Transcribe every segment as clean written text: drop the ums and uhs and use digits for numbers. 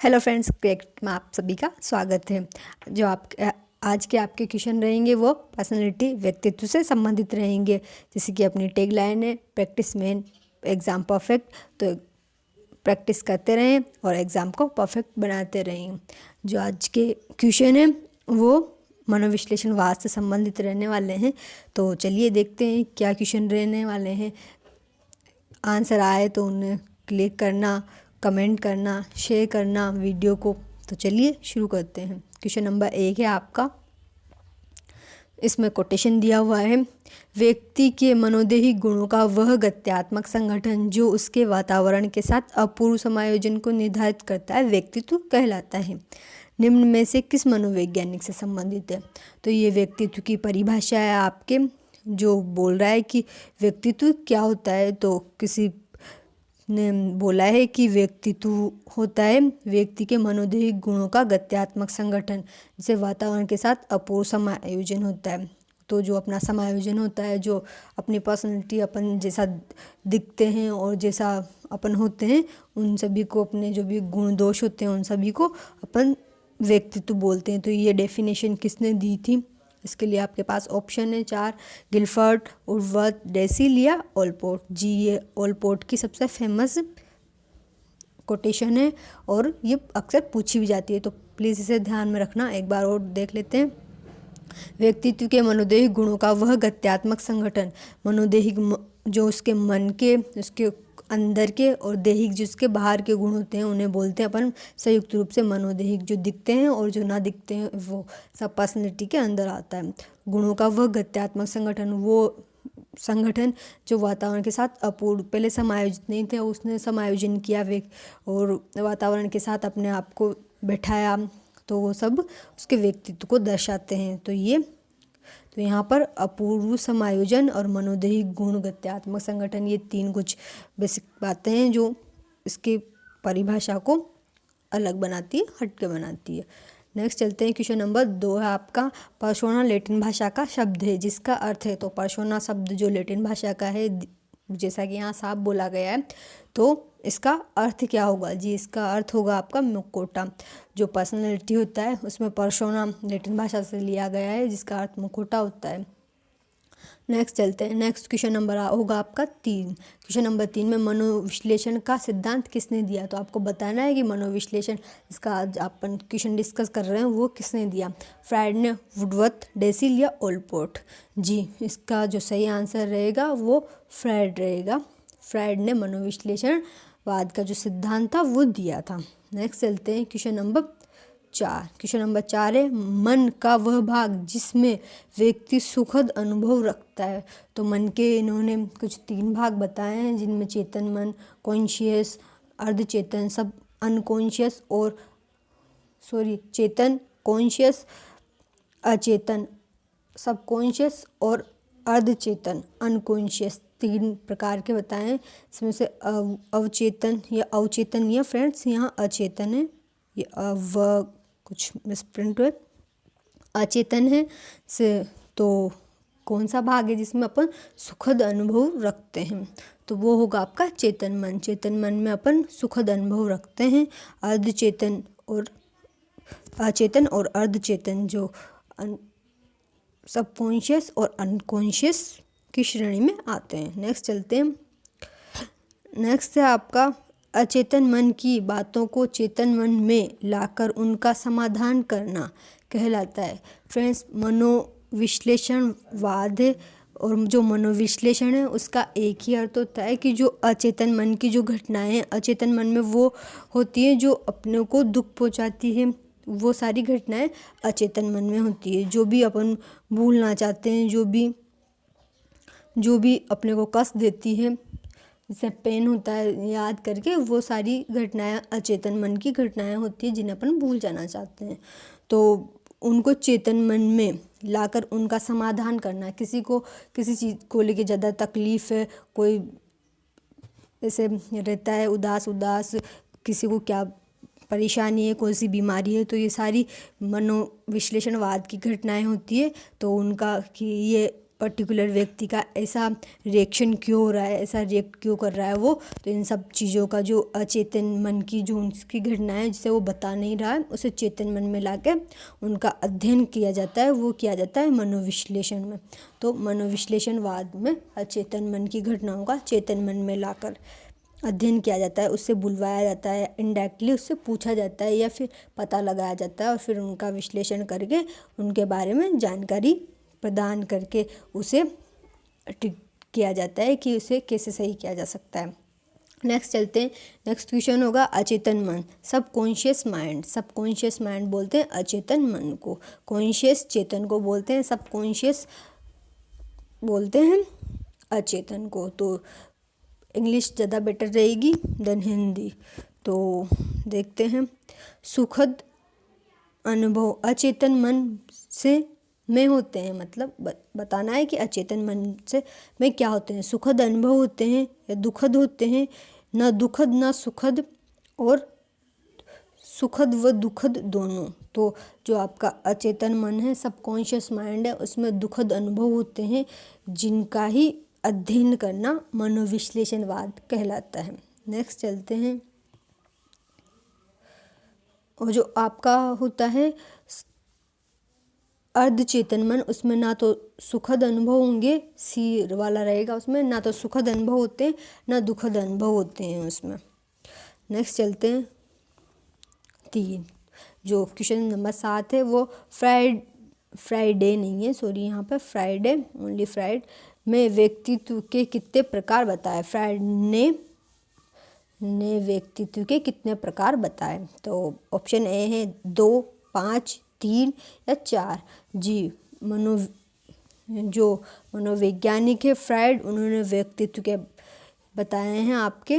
Hello friends, create में आप सभी का स्वागत है। जो आप आज के आपके क्वेश्चन रहेंगे वो पर्सनालिटी व्यक्तित्व से संबंधित रहेंगे। जैसे कि अपनी टैग लाइन है प्रैक्टिस मेन एग्ज़ाम परफेक्ट, तो प्रैक्टिस करते रहें और एग्ज़ाम को परफेक्ट बनाते रहें। जो आज के क्वेश्चन हैं वो मनोविश्लेषणवाद से संबंधित रहने वाले हैं। तो चलिए देखते हैं क्या क्वेश्चन रहने वाले हैं। आंसर आए तो उन्हें क्लिक करना, कमेंट करना, शेयर करना वीडियो को। तो चलिए शुरू करते हैं। क्वेश्चन नंबर 1 है आपका। इसमें कोटेशन दिया हुआ है, व्यक्ति के मनोदेही गुणों का वह गत्यात्मक संगठन जो उसके वातावरण के साथ अपूर्व समायोजन को निर्धारित करता है व्यक्तित्व कहलाता है। निम्न में से किस मनोवैज्ञानिक से संबंधित है? तो ये व्यक्तित्व की परिभाषा है आपके, जो बोल रहा है कि व्यक्तित्व क्या होता है। तो किसी ने बोला है कि व्यक्तित्व होता है व्यक्ति के मनोदैहिक गुणों का गत्यात्मक संगठन, जिसे वातावरण के साथ अपूर्व समायोजन होता है। तो जो अपना समायोजन होता है, जो अपनी पर्सनैलिटी अपन जैसा दिखते हैं और जैसा अपन होते हैं, उन सभी को, अपने जो भी गुण दोष होते हैं उन सभी को अपन व्यक्तित्व बोलते हैं। तो ये डेफिनेशन किसने दी थी? इसके लिए आपके पास ऑप्शन है 4, गिलफर्ड, वुडवर्थ, डेसिलिया, ओलपोर्ट। जी, ये ओलपोर्ट की सबसे फेमस कोटेशन है और ये अक्सर पूछी भी जाती है, तो प्लीज़ इसे ध्यान में रखना। एक बार और देख लेते हैं। व्यक्तित्व के मनोदैहिक गुणों का वह गत्यात्मक संगठन, मनोदैहिक जो उसके मन के, उसके अंदर के, और दैहिक जिसके बाहर के गुण होते हैं उन्हें बोलते हैं अपन संयुक्त रूप से मनोदैहिक। जो दिखते हैं और जो ना दिखते हैं वो सब पर्सनैलिटी के अंदर आता है। गुणों का वह गत्यात्मक संगठन, वो संगठन जो वातावरण के साथ अपूर्व, पहले समायोजित नहीं थे, उसने समायोजन किया और वातावरण के साथ अपने आप को बैठाया, तो वो सब उसके व्यक्तित्व को दर्शाते हैं। तो यहाँ पर अपूर्व समायोजन और मनोदैहिक गुण गत्यात्मक संगठन, ये 3 कुछ बेसिक बातें हैं जो इसकी परिभाषा को अलग बनाती है, हटके बनाती है। नेक्स्ट चलते हैं। क्वेश्चन नंबर 2 है आपका। पर्सोना लैटिन भाषा का शब्द है जिसका अर्थ है। तो पर्सोना शब्द जो लैटिन भाषा का है, जैसा कि यहाँ साफ बोला गया है, तो इसका अर्थ क्या होगा? जी, इसका अर्थ होगा आपका मुखौटा। जो पर्सनैलिटी होता है उसमें पर्सोना लैटिन भाषा से लिया गया है जिसका अर्थ मुखौटा होता है। नेक्स्ट चलते हैं। नेक्स्ट क्वेश्चन नंबर होगा आपका 3। क्वेश्चन नंबर 3 में मनोविश्लेषण का सिद्धांत किसने दिया? तो आपको बताना है कि मनोविश्लेषण, इसका आज अपन क्वेश्चन डिस्कस कर रहे हैं, वो किसने दिया? फ्रायड ने, वुडवर्थ, डेसिल या ओलपोर्ट? जी, इसका जो सही आंसर रहेगा वो फ्रायड रहेगा। फ्रायड ने मनोविश्लेषणवाद का जो सिद्धांत था वो दिया था। नेक्स्ट चलते हैं। Question number 4। क्वेश्चन नंबर 4 है, मन का वह भाग जिसमें व्यक्ति सुखद अनुभव रखता है। तो मन के इन्होंने कुछ 3 भाग बताए हैं, जिनमें चेतन मन, कॉन्शियस, अर्धचेतन, सब अनकॉन्शियस और चेतन, कॉन्शियस, अचेतन, सबकॉन्शियस और अर्धचेतन, अनकॉन्शियस, 3 प्रकार के बताए हैं। इसमें से अवचेतन या अवचेतन या फ्रेंड्स यहाँ अचेतन है, ये कुछ मिसप्रिंट हुए, अचेतन है से। तो कौन सा भाग है जिसमें अपन सुखद अनुभव रखते हैं? तो वो होगा आपका चेतन मन। चेतन मन में अपन सुखद अनुभव रखते हैं। अर्धचेतन और अचेतन और अर्धचेतन जो सबकॉन्शियस और अनकॉन्शियस की श्रेणी में आते हैं। नेक्स्ट चलते हैं। नेक्स्ट है आपका, अचेतन मन की बातों को चेतन मन में लाकर उनका समाधान करना कहलाता है। फ्रेंड्स, मनोविश्लेषणवाद है और जो मनोविश्लेषण है उसका एक ही अर्थ होता है कि जो अचेतन मन की जो घटनाएं हैं, अचेतन मन में वो होती है जो अपने को दुख पहुंचाती है, वो सारी घटनाएं अचेतन मन में होती है। जो भी अपन भूलना चाहते हैं, जो भी अपने को कष्ट देती है, जिससे पेन होता है याद करके, वो सारी घटनाएं अचेतन मन की घटनाएं होती है जिन्हें अपन भूल जाना चाहते हैं। तो उनको चेतन मन में लाकर उनका समाधान करना। किसी को किसी चीज़ को लेके ज़्यादा तकलीफ़ है, कोई ऐसे रहता है उदास, किसी को क्या परेशानी है, कोई सी बीमारी है, तो ये सारी मनोविश्लेषणवाद की घटनाएं होती है। तो उनका कि ये पर्टिकुलर व्यक्ति का ऐसा रिएक्शन क्यों हो रहा है, ऐसा रिएक्ट क्यों कर रहा है वो। तो इन सब चीज़ों का जो अचेतन मन की जो उसकी घटना है जिसे वो बता नहीं रहा है, उसे चेतन मन में लाके उनका अध्ययन किया जाता है। वो किया जाता है मनोविश्लेषण में। तो मनोविश्लेषणवाद में अचेतन मन की घटनाओं का चेतन मन में लाकर अध्ययन किया जाता है, उससे बुलवाया जाता है, इनडायरेक्टली उससे पूछा जाता है या फिर पता लगाया जाता है और फिर उनका विश्लेषण करके उनके बारे में जानकारी प्रदान करके उसे ठीक किया जाता है कि उसे कैसे सही किया जा सकता है। नेक्स्ट चलते हैं। नेक्स्ट क्वेश्चन होगा अचेतन मन, सबकॉन्शियस माइंड। सबकॉन्शियस माइंड बोलते हैं अचेतन मन को, कॉन्शियस चेतन को बोलते हैं, सबकॉन्शियस बोलते हैं अचेतन को। तो इंग्लिश ज़्यादा बेटर रहेगी देन हिंदी। तो देखते हैं। सुखद अनुभव अचेतन मन से में होते हैं, मतलब बताना है कि अचेतन मन से में क्या होते हैं। सुखद अनुभव होते हैं या दुखद होते हैं, ना दुखद ना सुखद, और सुखद व दुखद दोनों। तो जो आपका अचेतन मन है, सबकॉन्शियस माइंड है, उसमें दुखद अनुभव होते हैं जिनका ही अध्ययन करना मनोविश्लेषणवाद कहलाता है। नेक्स्ट चलते हैं। और जो आपका होता है अर्धचेतन मन, उसमें ना तो सुखद अनुभव होंगे, सी वाला रहेगा उसमें, ना तो सुखद अनुभव होते हैं ना दुखद अनुभव होते हैं उसमें। नेक्स्ट चलते हैं 3। जो क्वेश्चन नंबर 7 है वो फ्राइडे नहीं है, सॉरी, यहाँ पे फ्राइडे ओनली फ्राइड में व्यक्तित्व के कितने प्रकार बताए। फ्राइड ने व्यक्तित्व के कितने प्रकार बताए। तो ऑप्शन ए है 2, 5, 3 या 4। जी, जो मनोवैज्ञानिक है फ्राइड, उन्होंने व्यक्तित्व के बताए हैं आपके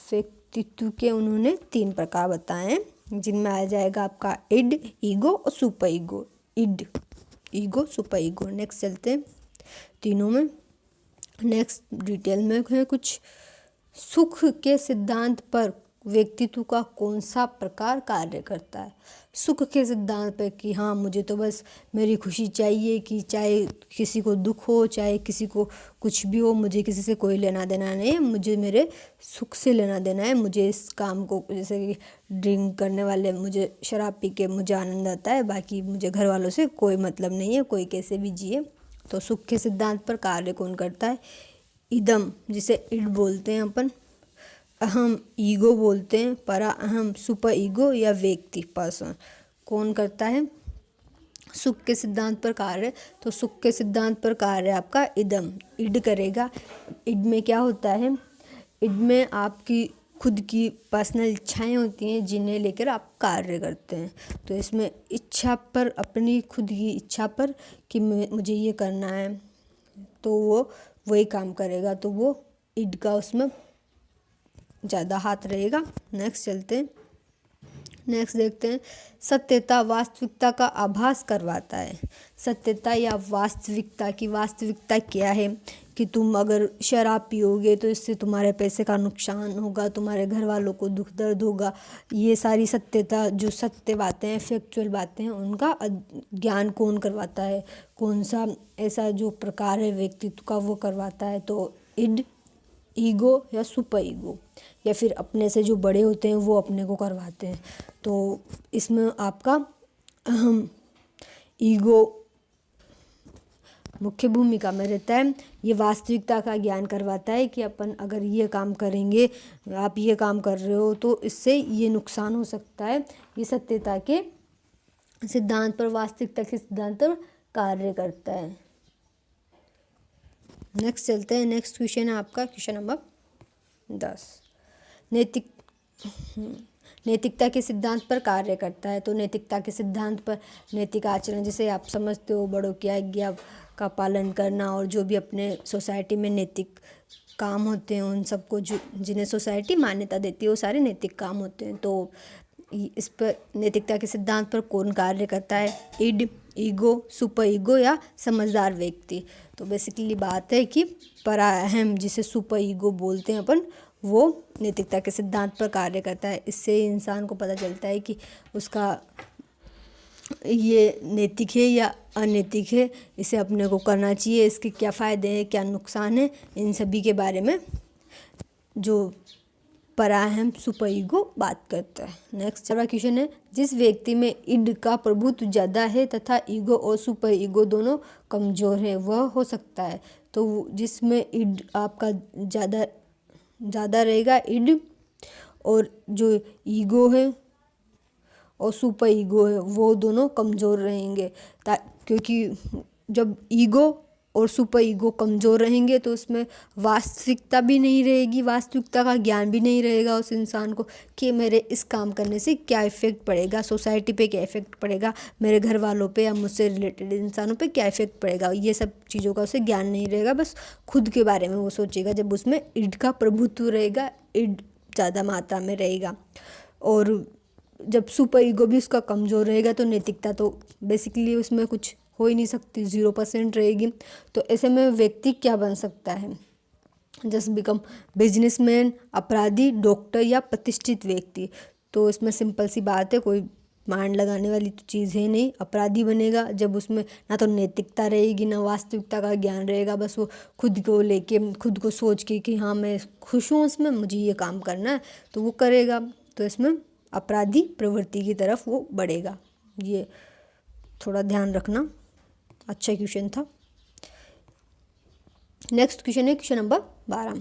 व्यक्तित्व के उन्होंने 3 प्रकार बताए हैं, जिनमें आ जाएगा आपका इड, ईगो और super ego. Id, ego, super ego. Next चलते हैं तीनों में। नेक्स्ट डिटेल में है कुछ। सुख के सिद्धांत पर व्यक्तित्व का कौन सा प्रकार कार्य करता है। सुख के सिद्धांत पे कि हाँ, मुझे तो बस मेरी खुशी चाहिए, कि चाहे किसी को दुख हो, चाहे किसी को कुछ भी हो, मुझे किसी से कोई लेना देना नहीं है, मुझे मेरे सुख से लेना देना है। मुझे इस काम को, जैसे कि ड्रिंक करने वाले, मुझे शराब पी के मुझे आनंद आता है, बाकी मुझे घर वालों से कोई मतलब नहीं है, कोई कैसे भी जिए। तो सुख के सिद्धांत पर कार्य कौन करता है। इदम, जिसे इड बोलते हैं अपन, अहम, ईगो बोलते हैं, परा अहम, सुपर ईगो या व्यक्ति, पर्सन, कौन करता है सुख के सिद्धांत पर कार्य। तो सुख के सिद्धांत पर कार्य आपका इदम, इड करेगा। इड में क्या होता है, इड में आपकी खुद की पर्सनल इच्छाएं होती हैं जिन्हें लेकर आप कार्य करते हैं। तो इसमें इच्छा पर, अपनी खुद की इच्छा पर कि मुझे ये करना है, तो वो वही काम करेगा। तो वो इड का उसमें ज़्यादा हाथ रहेगा। नेक्स्ट चलते हैं। नेक्स्ट देखते हैं। सत्यता वास्तविकता का आभास करवाता है। सत्यता या वास्तविकता की वास्तविकता क्या है कि तुम अगर शराब पियोगे तो इससे तुम्हारे पैसे का नुकसान होगा, तुम्हारे घर वालों को दुख दर्द होगा। ये सारी सत्यता, जो सत्य बातें हैं, फैक्चुअल बातें हैं, उनका ज्ञान कौन करवाता है, कौन सा ऐसा जो प्रकार है व्यक्तित्व का वो करवाता है। तो इड, ईगो या सुपर ईगो, या फिर अपने से जो बड़े होते हैं वो अपने को करवाते हैं। तो इसमें आपका अहम, ईगो मुख्य भूमिका में रहता है। ये वास्तविकता का ज्ञान करवाता है कि अपन अगर ये काम करेंगे, आप ये काम कर रहे हो तो इससे ये नुकसान हो सकता है। ये सत्यता के सिद्धांत पर, वास्तविकता के सिद्धांत पर कार्य करता है। नेक्स्ट चलते हैं। नेक्स्ट क्वेश्चन है आपका क्वेश्चन नंबर 10। नैतिकता के सिद्धांत पर कार्य करता है। तो नैतिकता के सिद्धांत पर नैतिक आचरण, जिसे आप समझते हो, बड़ों की आज्ञा का पालन करना, और जो भी अपने सोसाइटी में नैतिक काम होते हैं उन सबको, जो जिन्हें सोसाइटी मान्यता देती है, वो सारे नैतिक काम होते हैं। तो इस पर नैतिकता के सिद्धांत पर कौन कार्य करता है। इड, ईगो, सुपर ईगो या समझदार व्यक्ति। तो बेसिकली बात है कि पराअहम, जिसे सुपर ईगो बोलते हैं अपन, वो नैतिकता के सिद्धांत पर कार्य करता है। इससे इंसान को पता चलता है कि उसका ये नैतिक है या अनैतिक है, इसे अपने को करना चाहिए, इसके क्या फ़ायदे हैं क्या नुकसान है, इन सभी के बारे में जो पराहम सुपर ईगो बात करता है। नेक्स्ट क्वेश्चन है, जिस व्यक्ति में इड का प्रभुत्व ज़्यादा है तथा ईगो और सुपर ईगो दोनों कमज़ोर है वह हो सकता है। तो जिसमें इड आपका ज़्यादा रहेगा, इड, और जो ईगो है और सुपर ईगो है वो दोनों कमज़ोर रहेंगे। क्योंकि जब ईगो और सुपर ईगो कमज़ोर रहेंगे तो उसमें वास्तविकता भी नहीं रहेगी, वास्तविकता का ज्ञान भी नहीं रहेगा उस इंसान को कि मेरे इस काम करने से क्या इफ़ेक्ट पड़ेगा, सोसाइटी पे क्या इफ़ेक्ट पड़ेगा, मेरे घर वालों पे या मुझसे रिलेटेड इंसानों पे क्या इफ़ेक्ट पड़ेगा, ये सब चीज़ों का उसे ज्ञान नहीं रहेगा, बस खुद के बारे में वो सोचेगा। जब उसमें इड का प्रभुत्व रहेगा, इड ज़्यादा मात्रा में रहेगा, और जब सुपर ईगो भी उसका कमज़ोर रहेगा तो नैतिकता तो बेसिकली उसमें कुछ हो ही नहीं सकती, 0% रहेगी। तो ऐसे में व्यक्ति क्या बन सकता है? जस्ट बिकम बिजनेसमैन, अपराधी, डॉक्टर या प्रतिष्ठित व्यक्ति। तो इसमें सिंपल सी बात है, कोई मांड लगाने वाली तो चीज़ है नहीं। अपराधी बनेगा जब उसमें ना तो नैतिकता रहेगी ना वास्तविकता का ज्ञान रहेगा, बस वो खुद को लेके, खुद को सोच के कि हाँ मैं खुश हूँ इसमें, मुझे ये काम करना है, तो वो करेगा। तो इसमें अपराधी प्रवृत्ति की तरफ वो बढ़ेगा। ये थोड़ा ध्यान रखना, अच्छा क्वेश्चन था। नेक्स्ट क्वेश्चन है क्वेश्चन नंबर 12।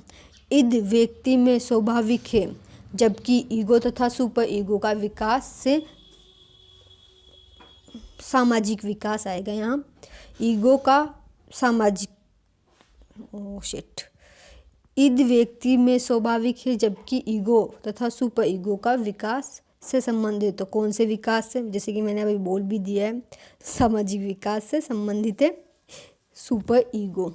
इद व्यक्ति में स्वाभाविक है जबकि ईगो तथा सुपर ईगो का विकास से सामाजिक विकास आएगा। यहाँ ईगो का सामाजिक, इद व्यक्ति में स्वाभाविक है जबकि ईगो तथा सुपर ईगो का विकास से संबंधित। तो कौन से विकास से? जैसे कि मैंने अभी बोल भी दिया है, सामाजिक विकास से संबंधित है सुपर ईगो।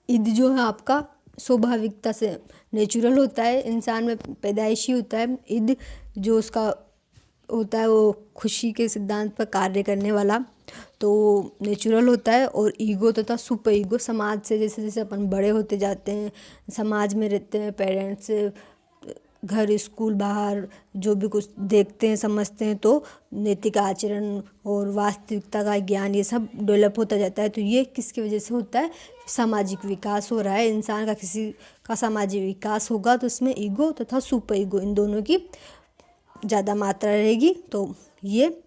इद जो है आपका स्वाभाविकता से नेचुरल होता है, इंसान में पैदाइशी होता है। इद जो उसका होता है वो खुशी के सिद्धांत पर कार्य करने वाला, तो नेचुरल होता है। और ईगो तथा सुपर ईगो समाज से जैसे जैसे अपन बड़े होते जाते हैं, समाज में रहते हैं, पेरेंट्स, घर, स्कूल, बाहर जो भी कुछ देखते हैं समझते हैं, तो नैतिक आचरण और वास्तविकता का ज्ञान ये सब डेवलप होता जाता है। तो ये किसकी वजह से होता है? सामाजिक विकास हो रहा है इंसान का। किसी का सामाजिक विकास होगा तो उसमें ईगो तथा सुपर ईगो इन दोनों की ज़्यादा मात्रा रहेगी, तो ये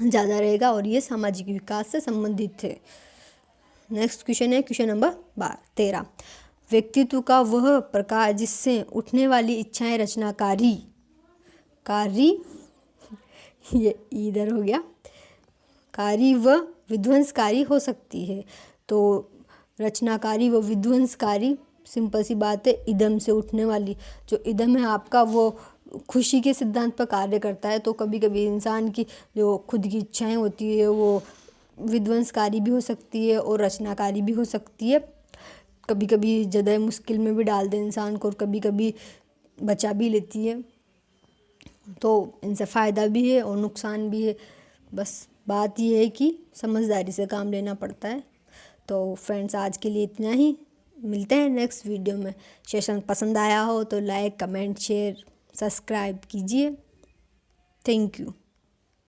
ज़्यादा रहेगा और ये सामाजिक विकास से संबंधित है। नेक्स्ट क्वेश्चन है क्वेश्चन नंबर 13। व्यक्तित्व का वह प्रकार जिससे उठने वाली इच्छाएं रचनाकारी ये इधर हो गया, कारी व विध्वंसकारी हो सकती है। तो रचनाकारी व विध्वंसकारी, सिंपल सी बात है, इदम से उठने वाली। जो इदम है आपका वो खुशी के सिद्धांत पर कार्य करता है। तो कभी कभी इंसान की जो खुद की इच्छाएं होती है वो विध्वंसकारी भी हो सकती है और रचनाकारी भी हो सकती है। कभी कभी ज़्यादा मुश्किल में भी डाल दे इंसान को और कभी कभी बचा भी लेती है। तो इनसे फ़ायदा भी है और नुकसान भी है। बस बात ये है कि समझदारी से काम लेना पड़ता है। तो फ्रेंड्स आज के लिए इतना ही, मिलते हैं नेक्स्ट वीडियो में। सेशन पसंद आया हो तो लाइक, कमेंट, शेयर, सब्सक्राइब कीजिए। Thank you.